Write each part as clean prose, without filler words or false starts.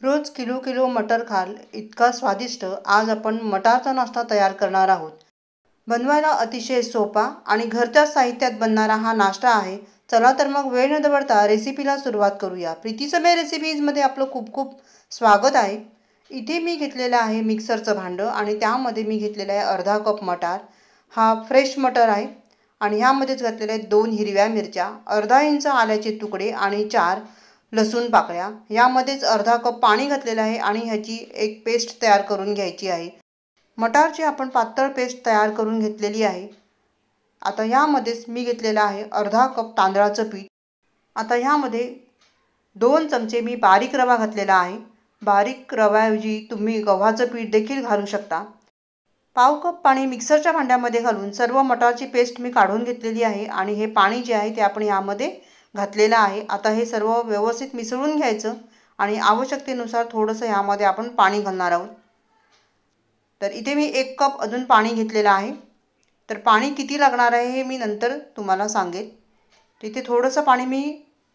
रोज kilo kilo मटर खाल इतका स्वादिष्ट आज आपण मटारचा नाश्ता तयार करणार आहोत। बनवायला अतिशय सोपा आणि घरच्या साहित्यात बनणारा हा नाश्ता आहे। चला तर मग वेळ न दवडता रेसिपीला सुरुवात करूया। प्रीती समय रेसिपीजमध्ये आपलं खूप खूप स्वागत आहे। इथे मी घेतलेलं आहे मिक्सरचं भांडं आणि त्यामध्ये मी घेतलेलं आहे अर्धा कप मटार। हा फ्रेश मटर आहे आणि ह्यामध्येच घातलेले आहेत 2 हिरव्या मिरच्या, अर्धा इंच आल्याचे तुकडे आणि 4 लसूण पाकळ्या। यामध्येच अर्धा कप पाणी घातलेलं आहे आणि ह्याची एक पेस्ट तयार करून घ्यायची आहे। मटारची आपण पातळ पेस्ट तयार करून घेतलेली आहे। आता यामध्येच मी घेतलेलं आहे अर्धा कप तांदळाचं पीठ। आता ह्यामध्ये 2 चमचे मी बारीक रवा घातलेला आहे। बारीक रव्याऐवजी तुम्ही गव्हाचं पीठ देखील घालू शकता। पाव कप पाणी मिक्सरच्या भांड्यामध्ये घालून सर्व मटारची पेस्ट मी काढून घेतलेली आहे आणि हे पाणी जे आहे ते आपण यामध्ये घातलेलं आहे। आता हे सर्व व्यवस्थित मिसळून घ्यायचं आणि आवश्यकतेनुसार थोडंसं यामध्ये आपण पाणी घालणार आहोत। तर इथे मी 1 कप अजून पाणी घेतलेलं आहे। तर पाणी किती लागणार आहे हे मी नंतर तुम्हाला सांगेन। तिथे थोडंसं पाणी मी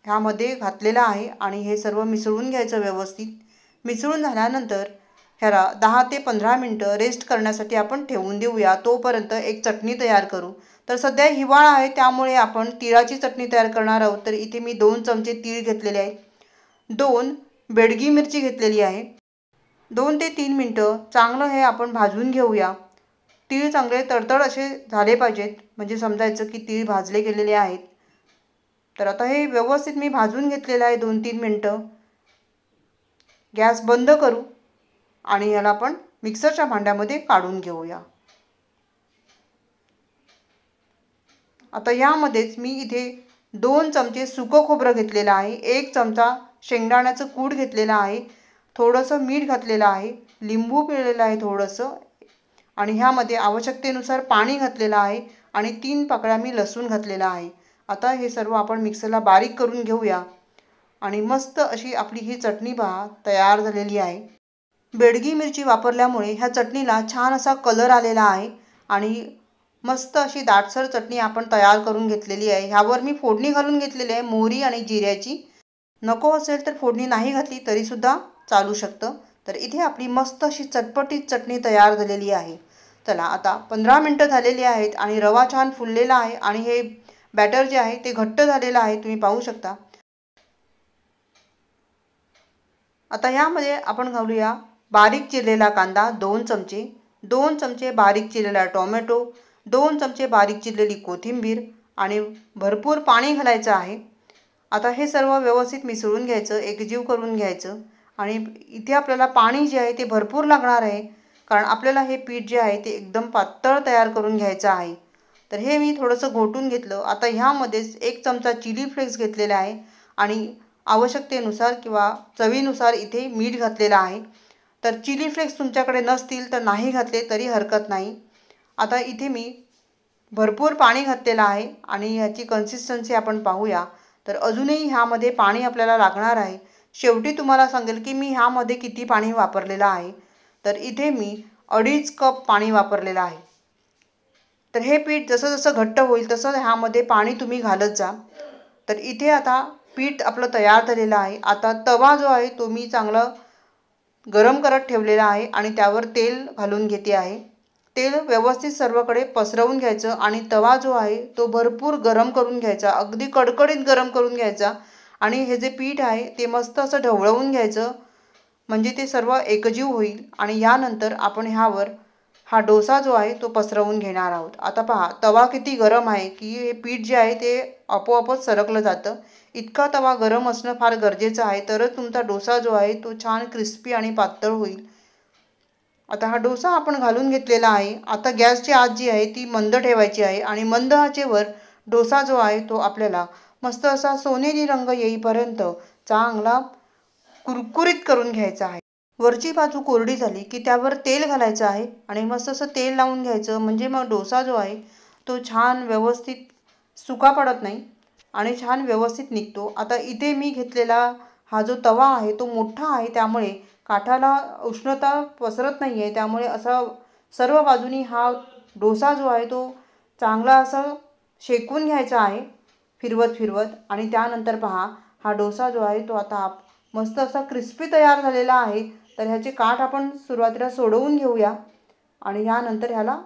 ह्यामध्ये घातलेलं आहे आणि हे सर्व मिसळून घ्यायचं व्यवस्थित। मिसळून झाल्यानंतर ह्याला 10 ते 15 मिनिटं रेस्ट करण्यासाठी आपण ठेवून देऊया। तोपर्यंत एक चटणी तयार करू। तर सध्या हिवाळा आहे त्यामुळे आपण तिळाची चटणी तयार करणार आहोत। तर इथे मी 2 चमचे तीळ घेतलेले आहेत, 2 बेडगी मिरची घेतलेली आहे। 2 ते 3 मिनिटं चांगलं हे आपण भाजून घेऊया। तीळ चांगले तडतड असे झाले पाहिजेत म्हणजे समजायचं की तीळ भाजले गेलेले आहेत। तर आता हे व्यवस्थित मी भाजून घेतलेलं आहे 2-3 मिनिटं। गॅस बंद करू आणि याला आपण मिक्सरच्या भांड्यामध्ये काढून घेऊया। आता यामध्येच मी इथे 2 चमचे सुकं खोबरं घेतलेलं आहे, 1 चमचा शेंगदाण्याचं कूट घेतलेलं आहे, थोडंसं मीठ घातलेलं आहे, लिंबू पिळलेलं आहे थोडंसं आणि ह्यामध्ये आवश्यकतेनुसार पाणी घातलेलं आहे आणि 3 पाकळ्या मी लसूण घातलेला आहे। आता हे सर्व आपण मिक्सरला बारीक करून घेऊया आणि मस्त अशी आपली ही चटणी पहा तयार झालेली आहे। बेडगी मिरची वापरल्यामुळे ह्या चटणीला छान असा कलर आलेला आहे आणि मस्त अशी दाटसर चटणी आपण तयार करून घेतलेली आहे। ह्यावर मी फोडणी घालून घेतलेली आहे मोहरी आणि जिऱ्याची। नको असेल तर फोडणी नाही घातली तरीसुद्धा चालू शकतं। तर इथे आपली मस्त अशी चटपटीत चटणी तयार झालेली आहे। चला आता 15 मिनिटं झालेली आहेत आणि रवा छान फुललेला आहे आणि हे बॅटर जे आहे ते घट्ट झालेलं आहे, तुम्ही पाहू शकता। आता यामध्ये आपण घालूया बारीक चिरलेला कांदा 2 चमचे, 2 चमचे बारीक चिरलेला टोमॅटो, 2 चमचे बारीक चिरलेली कोथिंबीर आणि भरपूर पाणी घालायचं आहे। आता हे सर्व व्यवस्थित मिसळून घ्यायचं, एकजीव करून घ्यायचं आणि इथे आपल्याला पाणी जे आहे ते भरपूर लागणार आहे कारण आपल्याला हे पीठ जे आहे ते एकदम पातळ तयार करून घ्यायचं आहे। तर हे मी थोडंसं घोटून घेतलं। आता ह्यामध्येच 1 चमचा चिली फ्लेक्स घेतलेला आहे आणि आवश्यकतेनुसार किंवा चवीनुसार इथे मीठ घातलेलं आहे। तर चिली फ्लेक्स तुमच्याकडे नसतील तर नाही घातले तरी हरकत नाही। आता इथे मी भरपूर पाणी घातलेलं आहे आणि ह्याची कन्सिस्टन्सी आपण पाहूया। तर अजूनही ह्यामध्ये पाणी आपल्याला लागणार आहे। शेवटी तुम्हाला सांगेल की मी ह्यामध्ये किती पाणी वापरलेलं आहे। तर इथे मी 2.5 कप पाणी वापरलेलं आहे। तर हे पीठ जसं जसं घट्ट होईल तसं ह्यामध्ये पाणी तुम्ही घालत जा। तर इथे आता पीठ आपलं तयार झालेलं आहे। आता तवा जो आहे तो मी चांगला गरम करत ठेवलेला आहे आणि त्यावर तेल घालून घेते आहे। तेल व्यवस्थित सर्वकडे पसरवून घ्यायचं आणि तवा जो आहे तो भरपूर गरम करून घ्यायचा, अगदी कडकडीत गरम करून घ्यायचा आणि हे जे पीठ आहे ते मस्त असं ढवळवून घ्यायचं म्हणजे ते सर्व एकजीव होईल आणि यानंतर आपण ह्यावर हा डोसा जो आहे तो पसरवून घेणार आहोत। आता पहा तवा किती गरम आहे की हे पीठ जे आहे ते आपोआपच सरकलं जातं। इतका तवा गरम असणं फार गरजेचं आहे तरच तुमचा डोसा जो आहे तो छान क्रिस्पी आणि पातळ होईल। आता हा डोसा आपण घालून घेतलेला आहे। आता गॅसची आच जी आहे ती मंद ठेवायची आहे आणि मंद आचेवर डोसा जो आहे तो आपल्याला मस्त असा सोनेरी रंग येईपर्यंत चांगला कुरकुरीत करून घ्यायचा आहे। वरची बाजू कोरडी झाली की त्यावर तेल घालायचं आहे आणि मस्त असं तेल लावून घ्यायचं म्हणजे मग डोसा जो आहे तो छान व्यवस्थित सुका पडत नाही आणि छान व्यवस्थित निघतो। आता इथे मी घेतलेला हा जो तवा आहे तो मोठा आहे त्यामुळे काठाला उष्णता पसरत नाही आहे, त्यामुळे असा सर्व बाजूनी हा डोसा जो आहे तो चांगला असं शेकून घ्यायचा आहे फिरवत फिरवत आणि त्यानंतर पहा हा डोसा जो आहे तो आता मस्त असा क्रिस्पी तयार झालेला आहे. तर ह्याचे काठ आपण सुरुवातीला सोडवून घेऊया आणि यानंतर ह्याला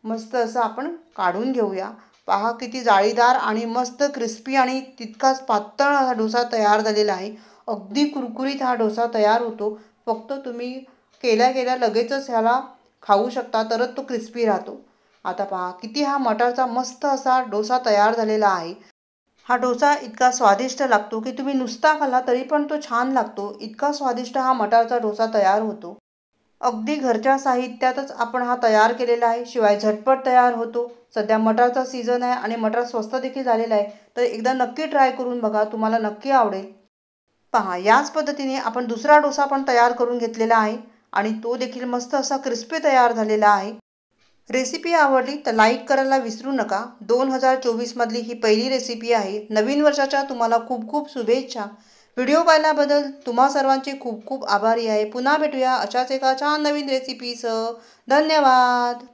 मस्त असं आपण काढून घेऊया. पहा किती जाळीदार आणि मस्त क्रिस्पी आणि तितकाच पातळ हा डोसा तयार झालेला आहे. अगदी कुरकुरीत हा डोसा तयार होतो. फक्त तुम्ही केल्या लगेचच ह्याला खाऊ शकता, तरच तो क्रिस्पी राहतो. आता पहा किती हा मटारचा मस्त असा डोसा तयार झालेला आहे. हा डोसा इतका स्वादिष्ट लागतो की तुम्ही नुसता खाल्ला तरी पण तो छान लागतो. इतका स्वादिष्ट हा मटारचा डोसा तयार होतो. अगदी घरच्या साहित्यातच आपण हा तयार केलेला आहे. शिवाय झटपट तयार होतो. सध्या मटारचा सीझन आहे आणि मटार स्वस्त देखील झालेला आहे. तर एकदा नक्की ट्राय करून बघा, तुम्हाला नक्की आवडेल. पहा याच पद्धतीने आपण दुसरा डोसा पण तयार करून घेतलेला आहे आणि तो देखील मस्त असा क्रिस्पी तयार झालेला आहे. रेसिपी आवडली तर लाईक करायला विसरू नका. 2024 मधली ही पहिली रेसिपी आहे. नवीन वर्षाच्या तुम्हाला खूप खूप शुभेच्छा. व्हिडिओ पाहिल्याबद्दल तुम्हा सर्वांचे खूप खूप आभारी आहे. पुन्हा भेटूया अशाच एका छान नवीन रेसिपीसह. धन्यवाद.